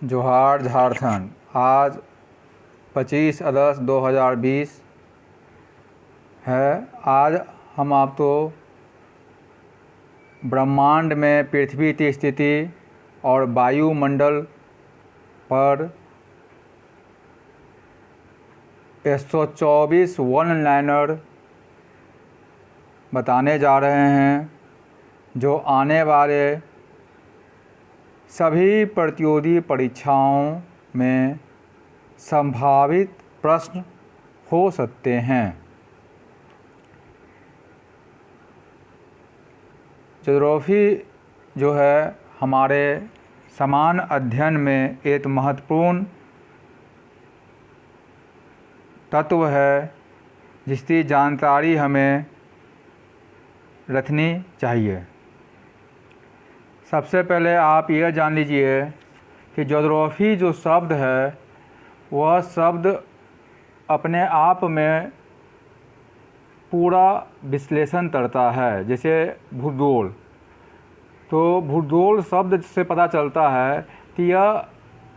जोहार झारखंड। आज 25 अगस्त 2020 है। आज हम आपको ब्रह्मांड में पृथ्वी की स्थिति और वायुमंडल पर 124 वन लाइनर बताने जा रहे हैं, जो आने वाले सभी प्रतियोगी परीक्षाओं में संभावित प्रश्न हो सकते हैं। ज्योग्राफी जो है हमारे समान अध्ययन में एक महत्वपूर्ण तत्व है, जिसकी जानकारी हमें रखनी चाहिए। सबसे पहले आप यह जान लीजिए कि ज्योग्राफी जो शब्द है वह शब्द अपने आप में पूरा विश्लेषण करता है। जैसे भूगोल, तो भूगोल शब्द से पता चलता है कि यह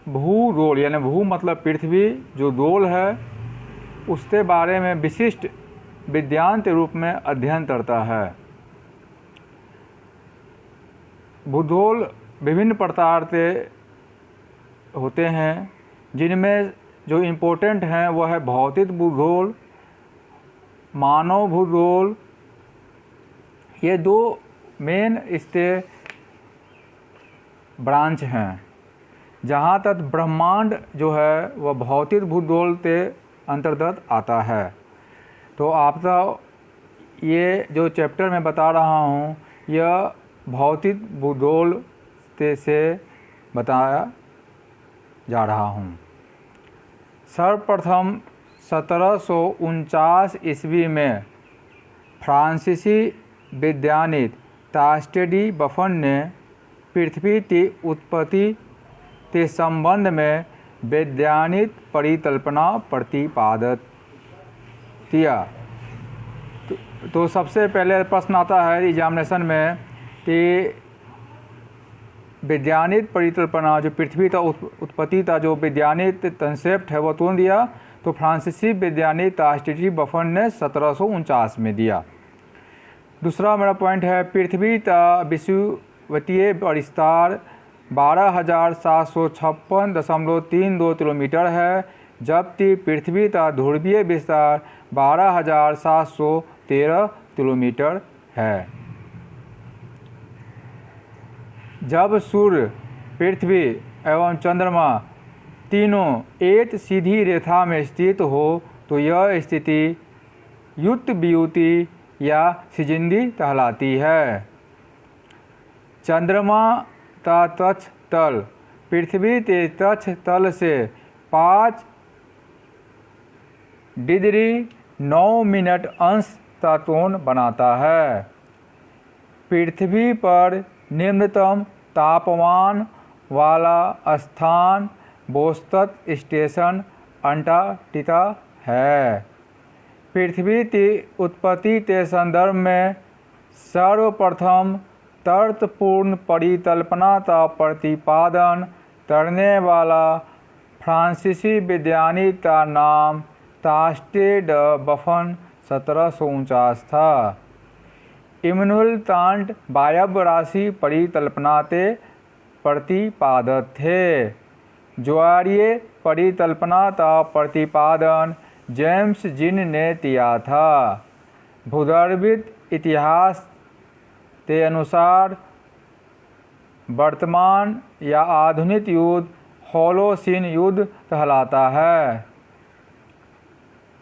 भूगोल यानी भू मतलब पृथ्वी, जो गोल है उसके बारे में विशिष्ट विज्ञान के रूप में अध्ययन करता है। भूगोल विभिन्न प्रकार के होते हैं, जिनमें जो इम्पोर्टेंट हैं वह है भौतिक भूगोल, मानव भूगोल। ये दो मेन इसके ब्रांच हैं। जहाँ तक ब्रह्मांड जो है वह भौतिक भूगोल के अंतर्गत आता है। तो आपका ये जो चैप्टर मैं बता रहा हूँ यह भौतिक भूगोल से बताया जा रहा हूँ। सर्वप्रथम 1749 ईस्वी में फ्रांसीसी वैज्ञानिक तास्टेडी बफन ने पृथ्वी की उत्पत्ति के संबंध में वैज्ञानिक परिकल्पना प्रतिपादित किया। तो सबसे पहले प्रश्न आता है एग्जामिनेशन में कि वैज्ञानिक परिकल्पना, जो पृथ्वी का उत्पत्ति का जो वैज्ञानिक कंसेप्ट है वह कौन दिया? तो फ्रांसीसी वैज्ञानिक तास्टेडी बफन ने 1749 में दिया। दूसरा मेरा पॉइंट है, पृथ्वी का विषुवतीय विस्तार 12,756.32 किलोमीटर है, जबकि पृथ्वी का ध्रुवीय विस्तार 12,713 किलोमीटर है। जब सूर्य, पृथ्वी एवं चंद्रमा तीनों एक सीधी रेखा में स्थित हो तो यह स्थिति युक्तवियुति या सिजिंदी कहलाती है। चंद्रमा का तक्ष तल पृथ्वी के तक्ष तल से 5 डिग्री 9 मिनट अंश का कोण बनाता है। पृथ्वी पर निम्नतम तापमान वाला स्थान बोस्टन स्टेशन अंटार्कटिका है। पृथ्वी की उत्पत्ति के संदर्भ में सर्वप्रथम तर्कपूर्ण परिकल्पना का प्रतिपादन करने वाला फ्रांसीसी वैज्ञानिक का नाम तास्टेडी बफन 1749 था। इमैनुएल कांट वायव्य राशि परिकल्पना के प्रतिपादक थे। ज्वारीय परिकल्पना का प्रतिपादन जेम्स जीन ने किया था। भूगर्भिक इतिहास के अनुसार वर्तमान या आधुनिक युद्ध होलोसीन युद्ध कहलाता है।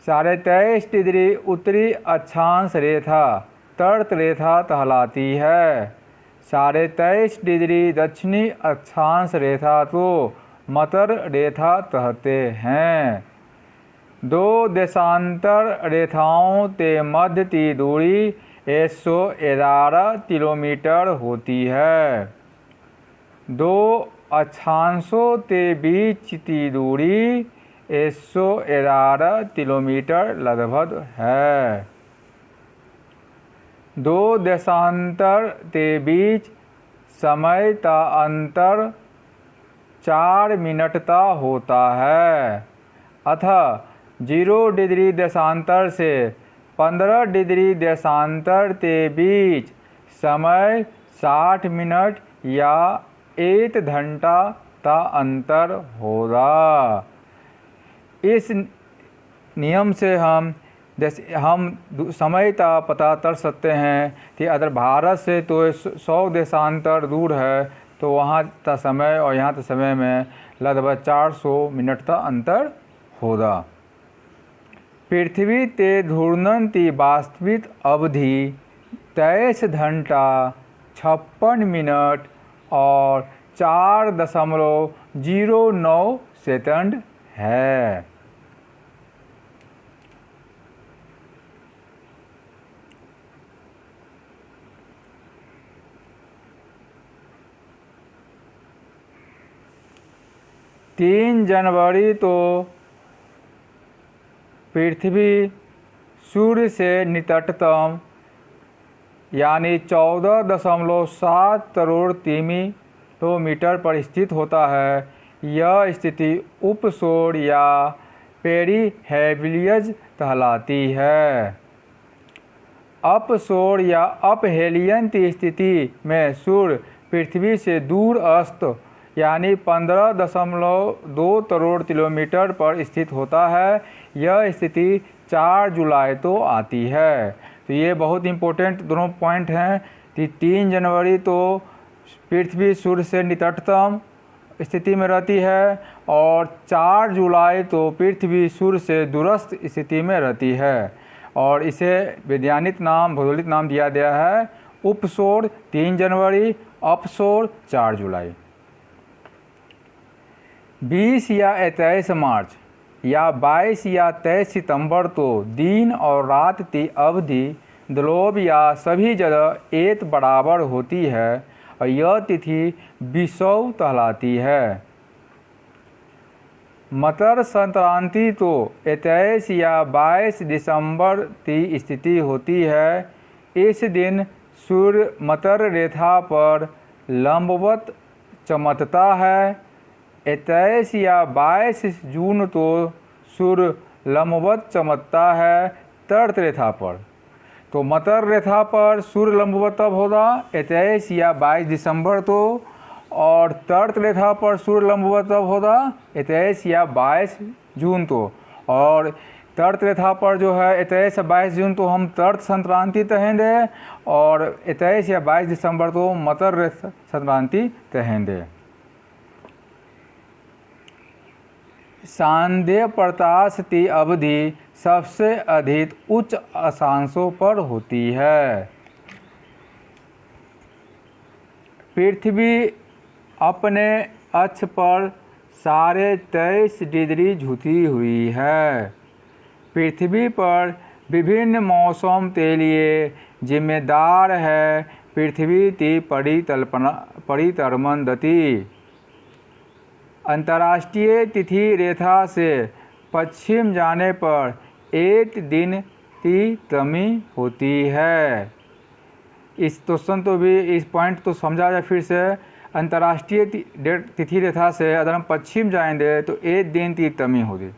23.5 डिग्री उत्तरी अक्षांश रेखा तर्क रेखा कहलाती है। 23.5 डिग्री दक्षिणी अक्षांश रेखा को मकर रेखा कहते हैं। दो देशांतर रेखाओं के मध्य की दूरी 111 किलोमीटर होती है। दो अक्षांशों के बीच की दूरी 111 किलोमीटर लगभग है। दो देशांतर के बीच समय का अंतर 4 मिनटता होता है, अतः 0 डिग्री देशांतर से 15 डिग्री देशांतर के बीच समय 60 मिनट या 1 घंटा का अंतर होगा। इस नियम से हम समय का पता कर सकते हैं कि अगर भारत से तो 100 देशांतर दूर है तो वहाँ का समय और यहाँ का समय में लगभग 400 मिनट का अंतर होगा। पृथ्वी के घूर्णन की वास्तविक अवधि 23 घंटा 56 मिनट और 4.09 सेकंड है। तीन जनवरी तो पृथ्वी सूर्य से निकटतम यानी 14.7 करोड़ किलोमीटर पर स्थित होता है। यह स्थिति उपसौर या पेरिहेलियन कहलाती है। अपसौर या अपहेलियन की स्थिति में सूर्य पृथ्वी से दूर अस्त यानी 15.2 करोड़ किलोमीटर पर स्थित होता है। यह स्थिति 4 जुलाई तो आती है। तो ये बहुत इम्पोर्टेंट दोनों पॉइंट हैं कि 3 जनवरी तो पृथ्वी सूर्य से निकटतम स्थिति में रहती है और 4 जुलाई तो पृथ्वी सूर्य से दूरस्थ स्थिति में रहती है और इसे वैज्ञानिक नाम भौगोलिक नाम दिया गया है उपसौर 3 जनवरी, अपसौर 4 जुलाई। 20 या 21 मार्च या 22 या 23 सितंबर तो दिन और रात की अवधि ग्लोब या सभी जगह एक बराबर होती है और यह तिथि विषुव कहलाती है। मकर संक्रांति तो 21 या 22 दिसंबर की स्थिति होती है। इस दिन सूर्य मकर रेखा पर लंबवत चमकता है। 21 या 22 जून तो सूर्य लंबवत चमकता है तर्क रेखा पर। तो मकर रेखा पर सूर्य लंबवत तब होगा 21 या 22 दिसंबर तो, और तर्क रेखा पर सूर्य लंबवत तब होगा 21 या 22 जून तो। और तर्क रेखा पर जो है 21 या 22 जून तो हम तर्क संक्रांति कहेंगे और 21 या 22 दिसंबर तो मकर संक्रांति कहेंगे। सांध्य प्रकाश की अवधि सबसे अधिक उच्च अक्षांशों पर होती है। पृथ्वी अपने अक्ष पर 23.5 डिग्री झुकी हुई है। पृथ्वी पर विभिन्न मौसम के लिए जिम्मेदार है पृथ्वी की परिक्रमण गति। अंतर्राष्ट्रीय तिथि रेखा से पश्चिम जाने पर एक दिन की कमी होती है। इस क्वेश्चन तो भी इस पॉइंट तो समझा जाए फिर से। अंतर्राष्ट्रीय तिथि रेखा से अगर हम पश्चिम जाएंगे तो एक दिन की कमी होगी।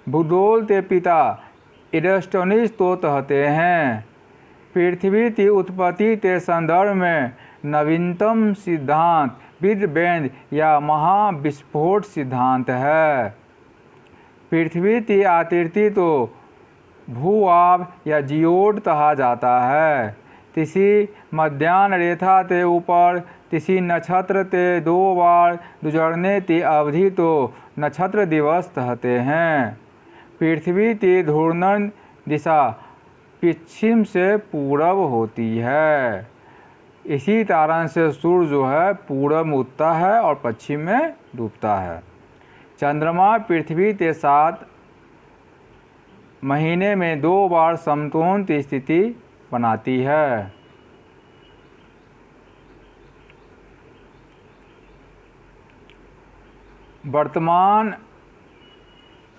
भूगोल के पिता एरिस्टोटेनस तो कहते हैं पृथ्वी की उत्पत्ति के संदर्भ में नवीनतम सिद्धांत बिग बैंग या महाविस्फोट सिद्धांत है। पृथ्वी की आकृति तो भूभाग या जियोड कहा जाता है। किसी मध्याह्न रेखा के ऊपर किसी नक्षत्र के 2 बार गुजरने की अवधि तो नक्षत्र दिवस कहते हैं। पृथ्वी की घूर्णन दिशा पश्चिम से पूरब होती है। इसी कारण से सूर्य जो है पूरब में उगता है और पश्चिम में डूबता है। चंद्रमा पृथ्वी के साथ महीने में 2 बार समकोण की स्थिति बनाती है। वर्तमान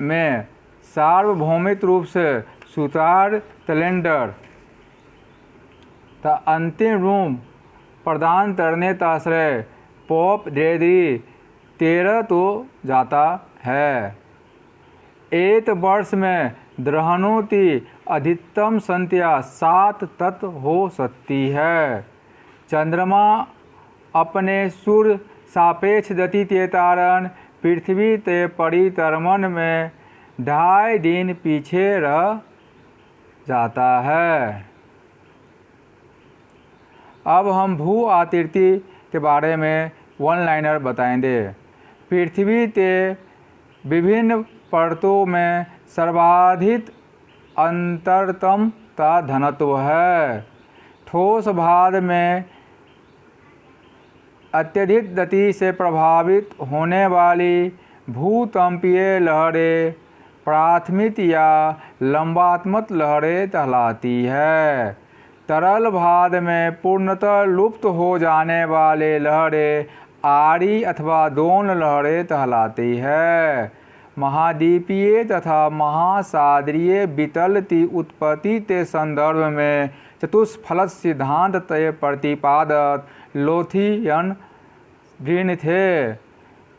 में सार्वभौमिक रूप से सूत्रार कैलेंडर का अंतिम रूप प्रदान करने का श्रेय पोप ग्रेगरी 13 तो जाता है। एक वर्ष में ग्रहणों की अधिकतम संख्या 7 तक हो सकती है। चंद्रमा अपने सूर्य सापेक्ष गति के कारण पृथ्वी के परिक्रमण में 2.5 दिन पीछे रह जाता है। अब हम भू आकृति के बारे में वन लाइनर बताएंगे। पृथ्वी के विभिन्न परतों में सर्वाधिक अंतरतम का घनत्व है। ठोस भाग में अत्यधिक गति से प्रभावित होने वाली भूकंपीय लहरें प्राथमिक या लंबात्मक लहरें कहलाती है। तरल भाग में पूर्णतः लुप्त हो जाने वाले लहरें आड़ी अथवा दोन लहरें कहलाती है। महाद्वीपीय तथा महासागरीय वितल की उत्पत्ति के संदर्भ में चतुष्फलक सिद्धांत के प्रतिपादक लोथियन ग्रीन थे।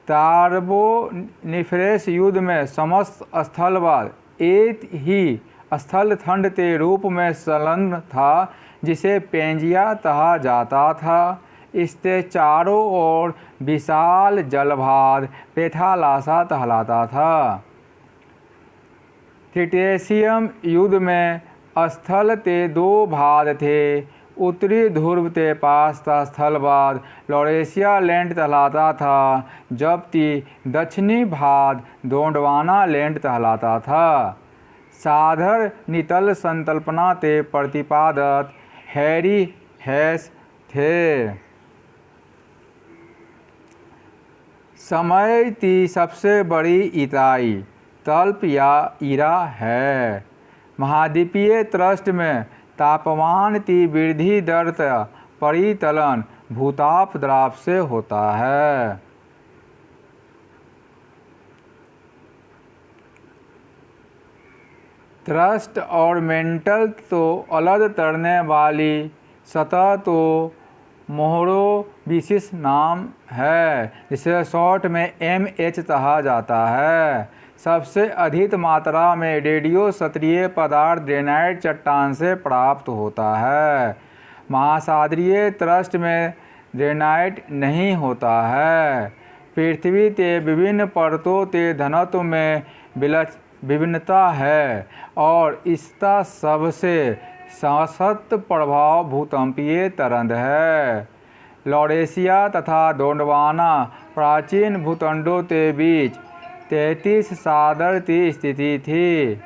कार्बोनिफेरस युग में समस्त स्थलवाद एक ही स्थलखंड के रूप में संलग्न था, जिसे पेंजिया कहा जाता था। इसके चारों ओर विशाल जलभाग पेथालासा कहलाता था। क्रिटेशियम युग में स्थल के 2 भाग थे। उत्तरी ध्रुव के पास का स्थलभाग लॉरेशिया लैंड कहलाता था, जबकि दक्षिणी भाग गोंडवाना लैंड कहलाता था। साधारण नितल संकल्पना के प्रतिपादक हैरी हेस थे। समय की सबसे बड़ी इकाई कल्प या इरा है। महाद्वीपीय त्रस्ट में तापमान की वृद्धि दर का परिकलन भूताप द्राव से होता है। थ्रस्ट और मेंटल तो अलग करने वाली सतह तो मोहरो विशिष्ट नाम है, जिसे शॉर्ट में MH कहा जाता है। सबसे अधिक मात्रा में रेडियो सक्रिय पदार्थ ग्रेनाइट चट्टान से प्राप्त होता है। महासागरीय थ्रस्ट में ग्रेनाइट नहीं होता है। पृथ्वी के विभिन्न परतों के घनत्व में विभिन्नता है और इसका सबसे सशक्त प्रभाव भूकंपीय तरंग है। लॉरेशिया तथा गोंडवाना प्राचीन भूखंडों के बीच 33 सागर की स्थिति थी।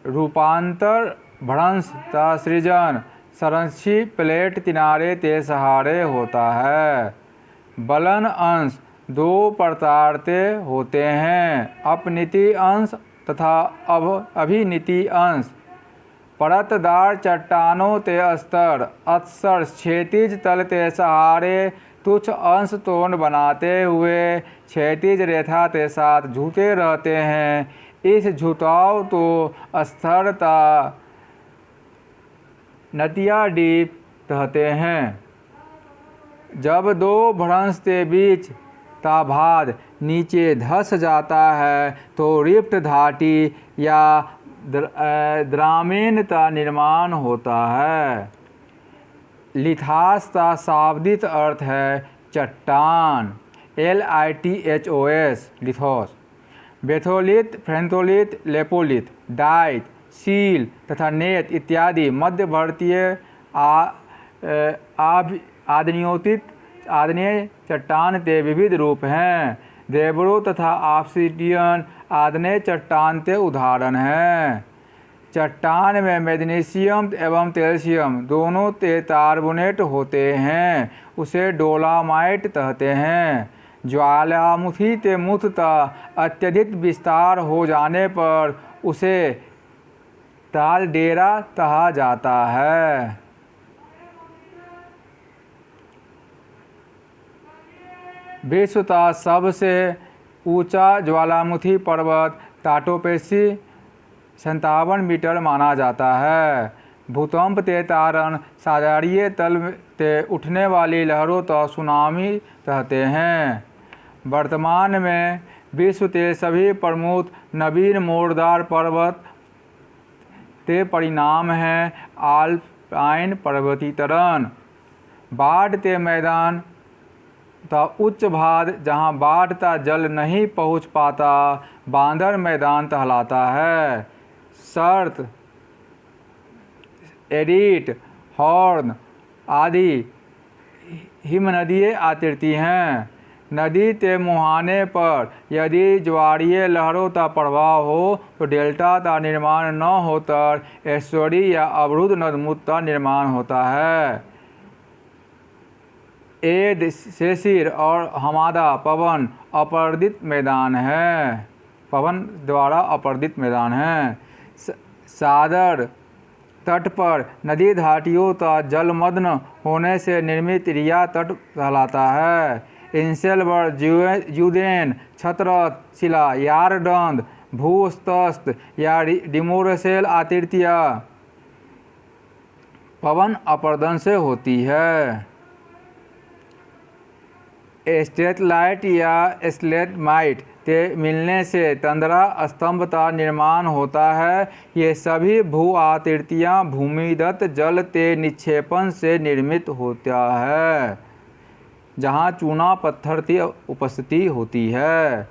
रूपांतर भ्रंश का सृजन संरक्षित प्लेट किनारे के सहारे होता है। बलन अंश 2 प्रकार के होते हैं, अपनीति अंश तथा अभिनीति अंश। परतदार चट्टानों के स्तर अक्सर क्षैतिज तल के सहारे तुच्छ अंश तोड़ बनाते हुए क्षैतिज रेखा के साथ झुके रहते हैं। इस झुकाव को स्थिरता नटिया डीप कहते हैं। जब 2 भ्रंश के बीच का भाग नीचे धंस जाता है तो रिफ्ट घाटी या द्रामीण का निर्माण होता है। लिथास का शाब्दिक अर्थ है चट्टान, LITHOS, लिथोस। बेथोलिथ, फ्रेंथोलिथ, लेपोलिथ, डाइट, सील तथा नेत इत्यादि मध्यवर्तीय आग्नेय चट्टान के विविध रूप हैं। ग्रेबरो तथा ऑब्सिडियन आग्नेय चट्टान के उदाहरण हैं। चट्टान में मैग्नीशियम एवं कैल्शियम दोनों के कार्बोनेट होते हैं, उसे डोलामाइट कहते हैं। ज्वालामुखी के मुख का अत्यधिक विस्तार हो जाने पर उसे कालडेरा कहा जाता है। विश्व का सबसे ऊंचा ज्वालामुखी पर्वत टाटोपेसी 57 मीटर माना जाता है। भूकंप के कारण सागरीय तल से उठने वाली लहरों को सुनामी कहते हैं। वर्तमान में विश्व के सभी प्रमुख नवीन मोड़दार पर्वत के परिणाम हैं आल्पाइन पर्वतीकरण, बाढ़ के मैदान का उच्च भाग जहां बाढ़ का जल नहीं पहुंच पाता बांदर मैदान कहलाता है। सर्द, एडिट, हॉर्न आदि हिमनदीय आकृति हैं। नदी के मुहाने पर यदि ज्वारीय लहरों का प्रवाह हो तो डेल्टा का निर्माण न होकर एस्चुरी या अवरुद्ध नदमुख का निर्माण होता है। एड, शेशिर और हमादा पवन अपर्दित मैदान है, पवन द्वारा अपर्दित मैदान है। सागर तट पर नदी घाटियों का जलमग्न होने से निर्मित रिया तट कहलाता है। इंसेलवर, यूदेन, छतरत शिला, यारदंड, भूस्तस्त या डिमोरसेल आकृतियाँ पवन अपर्दन से होती है। स्टेलाइट या स्टेलमाइट के मिलने से तंद्रा स्तंभ का निर्माण होता है। ये सभी भू आकृतियाँ भूमिगत जल के निक्षेपण से निर्मित होता है जहाँ चूना पत्थर की उपस्थिति होती है।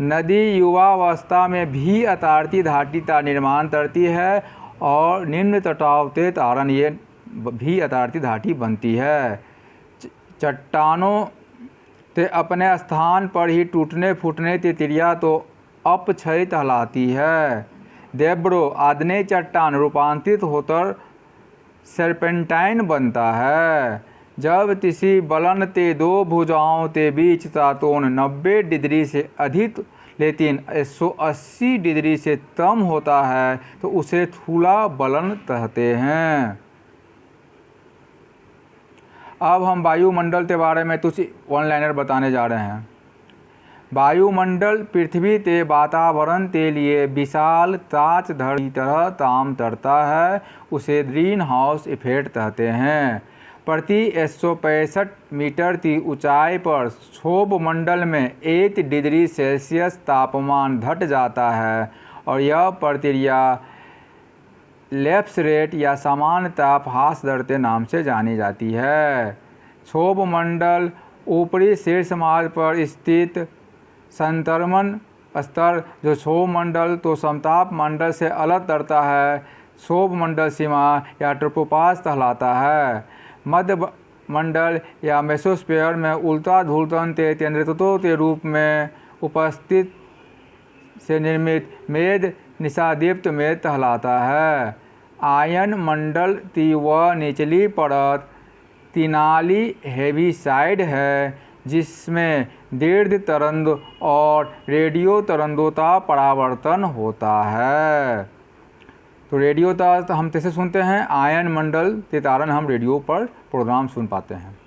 नदी युवावस्था में भी अतार्ती घाटी का निर्माण करती है और निम्न तटाव के कारण ये भी अतार्ती घाटी बनती है। चट्टानों ते अपने स्थान पर ही टूटने फूटने की क्रिया तो अपक्षय कहलाती है। देब्रो, आग्नेय चट्टान रूपांतरित होकर सर्पेंटाइन बनता है। जब किसी बलन के दो भुजाओं के बीच का कोण 90 डिग्री से अधिक लेकिन 180 डिग्री से कम होता है तो उसे स्थूला बलन कहते हैं। अब हम वायुमंडल के बारे में कुछ वन लाइनर बताने जा रहे हैं। वायुमंडल पृथ्वी के वातावरण के लिए विशाल कांच धड़ की तरह काम करता है, उसे ग्रीन हाउस इफेक्ट कहते हैं। प्रति 165 मीटर की ऊंचाई पर क्षोभ मंडल में 1 डिग्री सेल्सियस तापमान घट जाता है और यह प्रक्रिया लैप्स रेट या सामान्य ताप ह्रास दर के नाम से जानी जाती है। क्षोभ मंडल ऊपरी शीर्ष मार्ग पर स्थित संक्रमण स्तर जो क्षोभ मंडल तो समताप मंडल से अलग करता है क्षोभ मंडल सीमा या ट्रोपोपास कहलाता है। मध्य मंडल या मेसोस्फीयर में उल्टा धूलतन के केंद्रत्व के रूप में उपस्थित से निर्मित मेद निशादीप्त मेद कहलाता है। आयन मंडल की वह निचली परत तिनाली हेविसाइड है जिसमें दीर्घ तरंग और रेडियो तरंगों का परावर्तन होता है। तो रेडियो का हम कैसे सुनते हैं, आयन मंडल के कारण हम रेडियो पर प्रोग्राम सुन पाते हैं।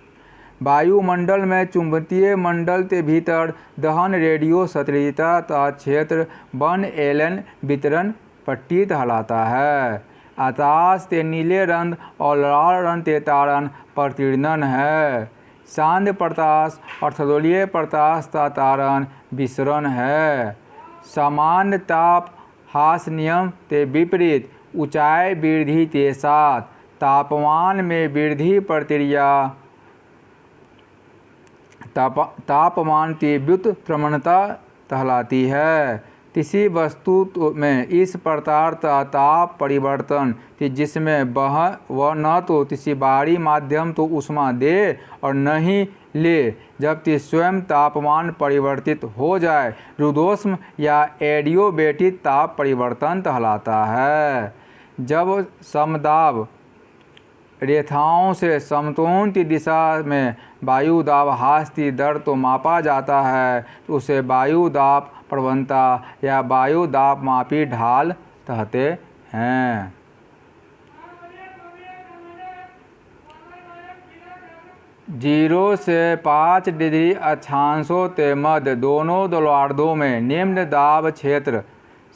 वायुमंडल में चुंबकीय मंडल के भीतर दहन रेडियो सक्रियता का क्षेत्र वन एलन वितरण पट्टी कहलाता है। आकाश के नीले रंग और लाल रंग के कारण प्रतिर्णन है। शांत प्रकाश और खगोलीय प्रकाश का कारण विसरण है। सामान्य ताप ह्रास नियम के विपरीत ऊंचाई वृद्धि के साथ तापमान में वृद्धि प्रक्रिया तापमान की व्युत्क्रमणता कहलाती है। किसी वस्तु में इस प्रकार का ताप परिवर्तन कि जिसमें वह न तो किसी बाहरी माध्यम तो ऊष्मा दे और न ही ले जबकि स्वयं तापमान परिवर्तित हो जाए रुद्धोष्म या एडियोबैटिक ताप परिवर्तन कहलाता है। जब समदाब रेखाओं से समकोण की दिशा में वायु दाब ह्रास की दर तो मापा जाता है तो उसे वायु दाब प्रवणता या वायु दाब मापी ढाल कहते हैं। जीरो से 5 डिग्री अक्षांशों के मध्य दोनों गोलार्धों में निम्न दाब क्षेत्र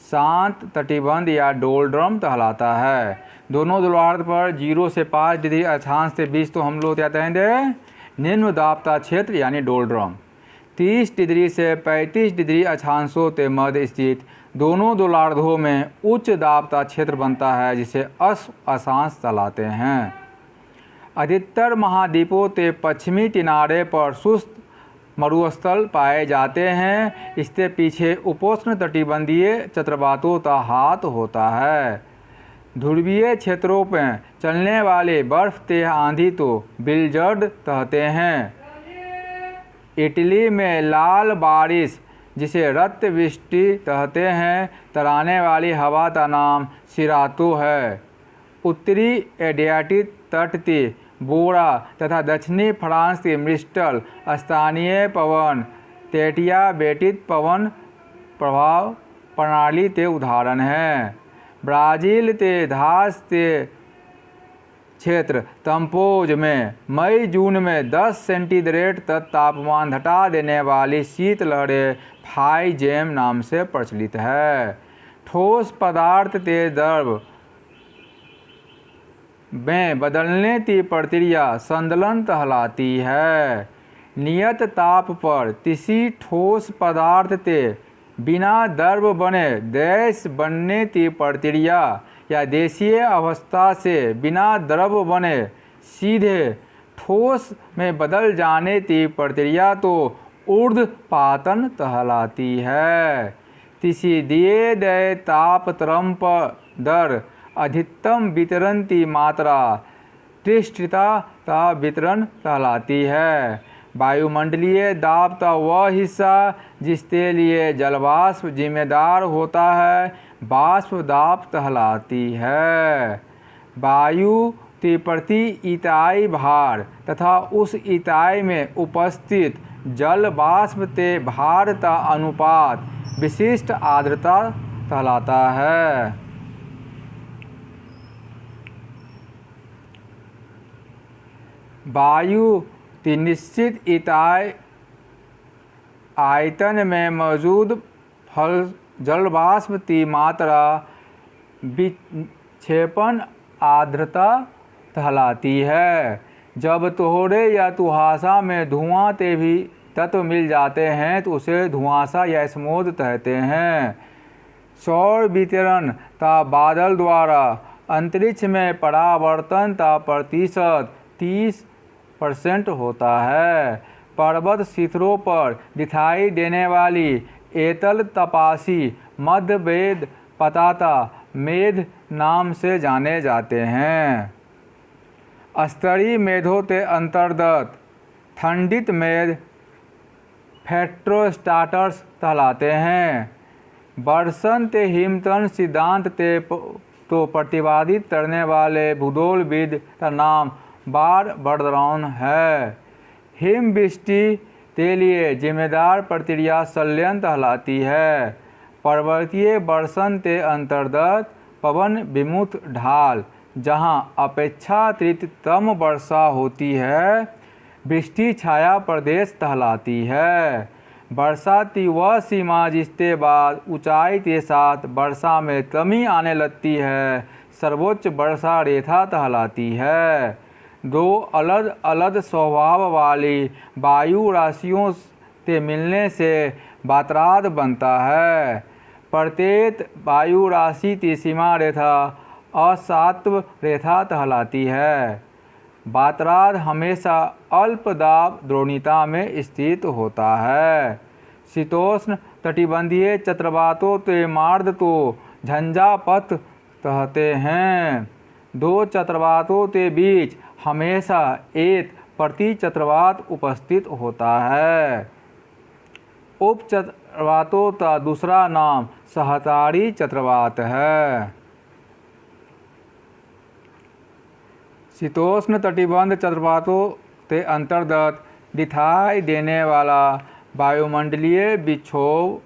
शांत तटीबंध या डोलड्रम कहलाता है। दोनों ध्रुवार्ध पर 0 से 5 डिग्री अक्षांश के बीच तो हम लोग क्या कहेंगे, निम्न दाबता क्षेत्र यानी डोलड्रम। 30 डिग्री से 35 डिग्री अक्षांशों के मध्य स्थित दोनों गोलार्धों में उच्च दाबता क्षेत्र बनता है, जिसे अक्षांश कहलाते हैं। अधिकतर महाद्वीपों के पश्चिमी किनारे पर शुष्क मरुस्थल पाए जाते हैं। इसके पीछे उपोष्ण तटीबंधीय चक्रवातों का हाथ होता है। ध्रुवीय क्षेत्रों में चलने वाले बर्फ के आंधी तो बिलजर्ड कहते हैं। इटली में लाल बारिश, जिसे रक्तवृष्टि कहते हैं, तराने वाली हवा का नाम सिरातो है। उत्तरी एडियाटिक तट के बोरा तथा दक्षिणी फ्रांस के मिस्टल स्थानीय पवन तेटियाबेटिक पवन प्रभाव प्रणाली के उदाहरण हैं। ब्राज़ील के घास के क्षेत्र तम्पोज में मई जून में 10 सेंटीग्रेड तक तापमान घटा देने वाली शीत लहरें फाई जेम नाम से प्रचलित है। ठोस पदार्थ के द्रव में बदलने की प्रक्रिया संदलन कहलाती है। नियत ताप पर किसी ठोस पदार्थ के बिना द्रव बने गैस बनने की प्रक्रिया या गैसीय अवस्था से बिना द्रव बने सीधे ठोस में बदल जाने की प्रक्रिया तो ऊर्ध्वपातन कहलाती है। किसी दिए गए ताप तरंग पर दर अधिकतम वितरण की मात्रा तीव्रता का वितरण कहलाती है। वायुमंडलीय दाब का वह हिस्सा जिसके लिए जलवाष्प जिम्मेदार होता है, वाष्प दाब कहलाती है। वायु के प्रति इकाई भार तथा उस इकाई में उपस्थित जल वाष्प के भार का अनुपात विशिष्ट आर्द्रता कहलाता है। वायु की निश्चित इकाई आयतन में मौजूद जलवाष्प की मात्रा विक्षेपण आर्द्रता कहलाती है। जब कोहरे या कुहासा में धुआं के भी तत्व मिल जाते हैं तो उसे धुआंसा या स्मोग कहते हैं। सौर विकिरण का बादल द्वारा अंतरिक्ष में परावर्तन का प्रतिशत 30% होता है। पर्वत शिखरों पर दिखाई देने वाली एतल तपासी मध्य वेद पताता मेघ नाम से जाने जाते हैं। स्तरीय मेघों के अंतर्गत खंडित मेघ फेट्रोस्टाटर्स कहलाते हैं। वर्षण के हिमतन सिद्धांत के तो प्रतिपादित करने वाले भूगोलविद का नाम बार बर्डराउन है। हिमवृष्टि के लिए जिम्मेदार प्रक्रिया संलयन कहलाती है। पर्वतीय वर्षण के अंतर्गत पवन विमुक्त ढाल, जहां अपेक्षाकृत कम वर्षा होती है, वृष्टि छाया प्रदेश कहलाती है। वर्षा की वह सीमा जिसके बाद ऊंचाई के साथ वर्षा में कमी आने लगती है, सर्वोच्च वर्षा रेखा कहलाती है। दो अलग अलग स्वभाव वाली वायु राशियों के मिलने से वातराग बनता है। प्रत्येक वायु राशि की सीमा रेखा असात्व रेखा कहलाती है। वातराग हमेशा अल्प दाब द्रोणिका में स्थित होता है। शीतोष्ण तटीबंधीय चक्रवातों के मार्ग को झंझापथ कहते हैं। दो चक्रवातों के बीच हमेशा एक प्रति चक्रवात उपस्थित होता है। उप चक्रवातों का दूसरा नाम सहकारी चक्रवात है। शीतोष्ण तटीबंध चक्रवातों के अंतर्गत दिखाई देने वाला वायुमंडलीय विक्षोभ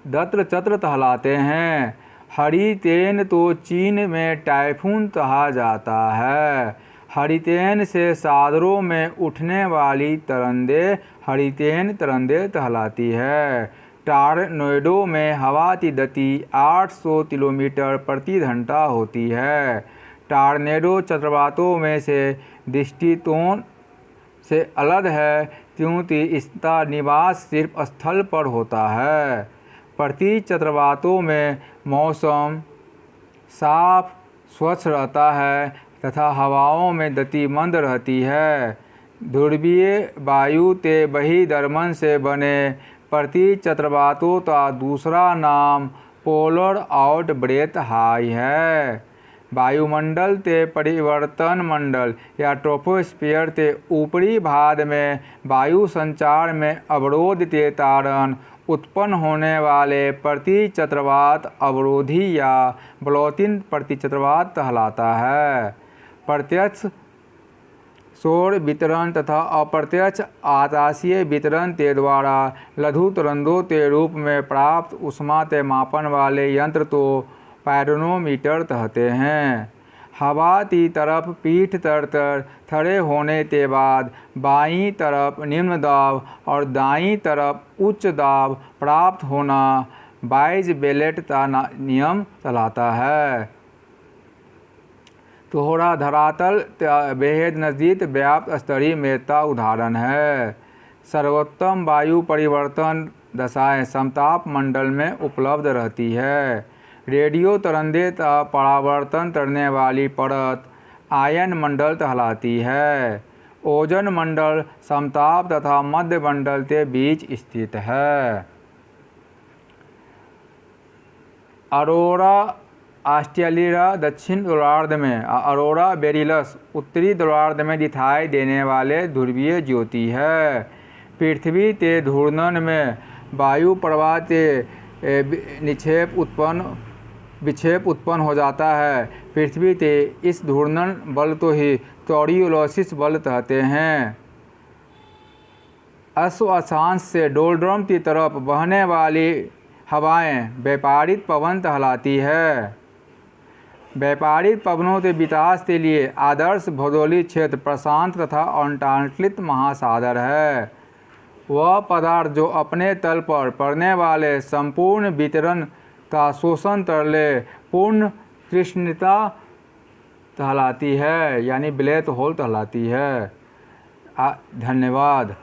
दत्रचत्र कहलाते हैं। हरिकेन तो चीन में टाइफून कहा जाता है। हरिकेन से सागरों में उठने वाली तरंगे हरिकेन तरंगे कहलाती है। टॉर्नेडो में हवा की गति 800 किलोमीटर प्रति घंटा होती है। टॉर्नेडो चक्रवातों में से दृष्टिकोण से अलग है क्योंकि इसका निवास सिर्फ स्थल पर होता है। प्रति चक्रवातों में मौसम साफ स्वच्छ रहता है तथा हवाओं में गति मंद रहती है। ध्रुवीय वायु के बहिर्गमन से बने प्रति चक्रवातों का दूसरा नाम पोलर आउटब्रेथ हाई है। वायुमंडल के परिवर्तन मंडल या ट्रोपोस्फीयर के ऊपरी भाग में वायु संचार में अवरोध के कारण उत्पन्न होने वाले प्रति चक्रवात अवरोधी या ब्लॉकिंग प्रति चक्रवात कहलाता है। प्रत्यक्ष सौर वितरण तथा अप्रत्यक्ष आकाशीय वितरण के द्वारा लघु तरंगों के रूप में प्राप्त ऊष्मा के मापन वाले यंत्र को पायरोनोमीटर कहते हैं। हवा की तरफ पीठ तर खड़े होने के बाद बाईं तरफ निम्न दाब और दाईं तरफ उच्च दाब प्राप्त होना वाइज-बेलेट का नियम कहलाता है। तोहरा धरातल बेहद नज़दीक व्याप्त स्तरीय मेघता उदाहरण है। सर्वोत्तम वायु परिवर्तन दशाएं समताप मंडल में उपलब्ध रहती है। रेडियो तरंगे का परावर्तन करने वाली परत आयन मंडल कहलाती है। ओजोन मंडल समताप तथा मध्य मंडल के बीच स्थित है। अरोरा ऑस्ट्रेलिया दक्षिण गोलार्ध में, अरोरा बोरियलिस उत्तरी गोलार्ध में दिखाई देने वाले ध्रुवीय ज्योति है। पृथ्वी के घूर्णन में वायु प्रवाह के विक्षेप उत्पन्न हो जाता है। पृथ्वी के इस घूर्णन बल को ही कोरियोलिस बल कहते हैं। अक्षांश से डोलड्रम की तरफ बहने वाली हवाएं व्यापारिक पवन कहलाती है। व्यापारिक पवनों के विकास के लिए आदर्श भौगोलिक क्षेत्र प्रशांत तथा अंटार्कटिक महासागर है। वह पदार्थ जो अपने तल पर पड़ने वाले संपूर्ण वितरण का शोषण कर ले पूर्ण कृष्णता कहलाती है, यानी ब्लैक होल कहलाती है। धन्यवाद।